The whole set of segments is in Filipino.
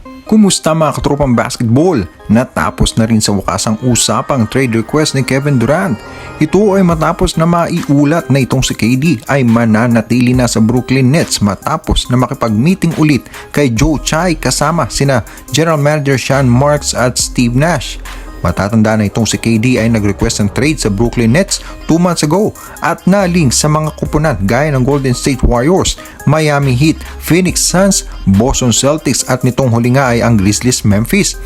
Kumusta mga katropang basketball? Natapos na rin sa wakas ang usapang trade request ni Kevin Durant. Ito ay matapos na maiulat na itong si KD ay mananatili na sa Brooklyn Nets matapos na makipag-meeting ulit kay Joe Tsai kasama sina General Manager Sean Marks at Steve Nash. Matatanda na itong si KD ay nag-request ng trade sa Brooklyn Nets 2 months ago at naling sa mga kupunan gaya ng Golden State Warriors, Miami Heat, Phoenix Suns, Boston Celtics at nitong huli nga ay ang Grizzlies Memphis.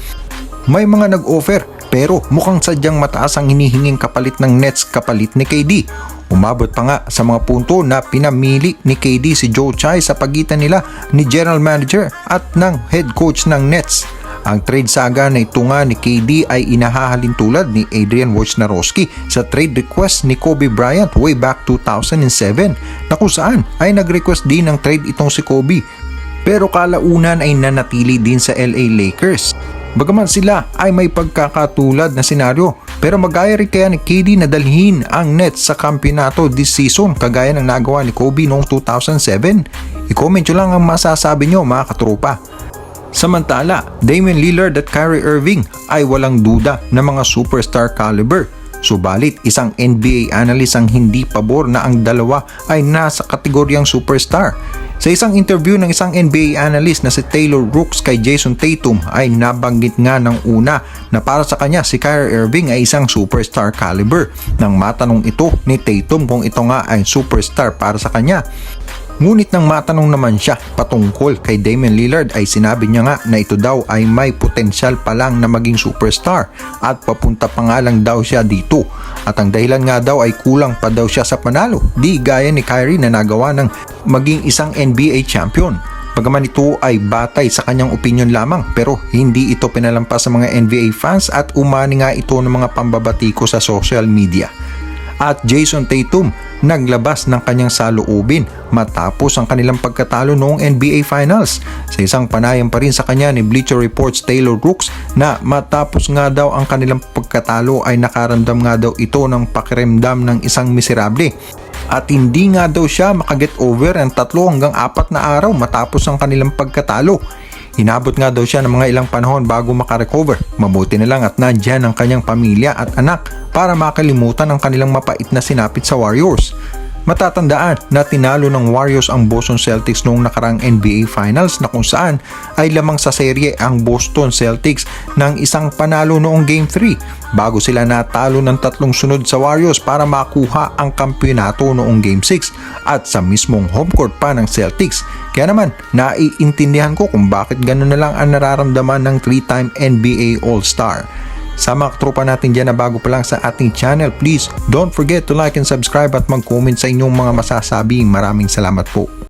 May mga nag-offer pero mukhang sadyang mataas ang hinihinging kapalit ng Nets kapalit ni KD. Umabot pa nga sa mga punto na pinamili ni KD si Joe Tsai sa pagitan nila ni General Manager at ng head coach ng Nets. Ang trade saga na ito nga ni KD ay inahahalin tulad ni Adrian Wojnarowski sa trade request ni Kobe Bryant way back 2007 na kung saan ay nag-request din ng trade itong si Kobe pero kalaunan ay nanatili din sa LA Lakers. Bagaman sila ay may pagkakatulad na senaryo pero magaya rin kaya ni KD na dalhin ang Nets sa kampiyonato this season kagaya ng nagawa ni Kobe noong 2007? I-comment nyo lang ang masasabi nyo mga katropa. Samantala, Damian Lillard at Kyrie Irving ay walang duda na mga superstar caliber. Subalit, isang NBA analyst ang hindi pabor na ang dalawa ay nasa kategoryang superstar. Sa isang interview ng isang NBA analyst na si Taylor Rooks kay Jason Tatum ay nabanggit nga ng una na para sa kanya si Kyrie Irving ay isang superstar caliber. Nang matanong ito ni Tatum kung ito nga ay superstar para sa kanya. Ngunit nang matanong naman siya patungkol kay Damian Lillard ay sinabi niya nga na ito daw ay may potensyal pa lang na maging superstar at papunta pa nga lang daw siya dito. At ang dahilan nga daw ay kulang pa daw siya sa panalo, di gaya ni Kyrie na nagawa ng maging isang NBA champion. Bagaman ito ay batay sa kanyang opinion lamang pero hindi ito pinalampas sa mga NBA fans at umani nga ito ng mga pambabatiko sa social media. At Jason Tatum naglabas ng kanyang saloobin matapos ang kanilang pagkatalo noong NBA Finals. Sa isang panayam pa rin sa kanya ni Bleacher Report's Taylor Rooks na matapos nga daw ang kanilang pagkatalo ay nakaramdam nga daw ito ng pakiramdam ng isang miserable. At hindi nga daw siya makaget over ang 3 hanggang 4 na araw matapos ang kanilang pagkatalo. Inabot nga daw siya ng mga ilang panahon bago makarecover. Mabuti na lang at nandyan ang kanyang pamilya at anak para makalimutan ang kanilang mapait na sinapit sa Warriors. Matatandaan na tinalo ng Warriors ang Boston Celtics noong nakarang NBA Finals na kung saan ay lamang sa serye ang Boston Celtics ng isang panalo noong Game 3 bago sila natalo ng 3 sunod sa Warriors para makuha ang kampiyonato noong Game 6 at sa mismong home court pa ng Celtics. Kaya naman, naiintindihan ko kung bakit gano'n na lang ang nararamdaman ng 3-time NBA All-Star. Sa mga katropa natin dyan na bago pa lang sa ating channel, please don't forget to like and subscribe at mag-comment sa inyong mga masasabi. Maraming salamat po.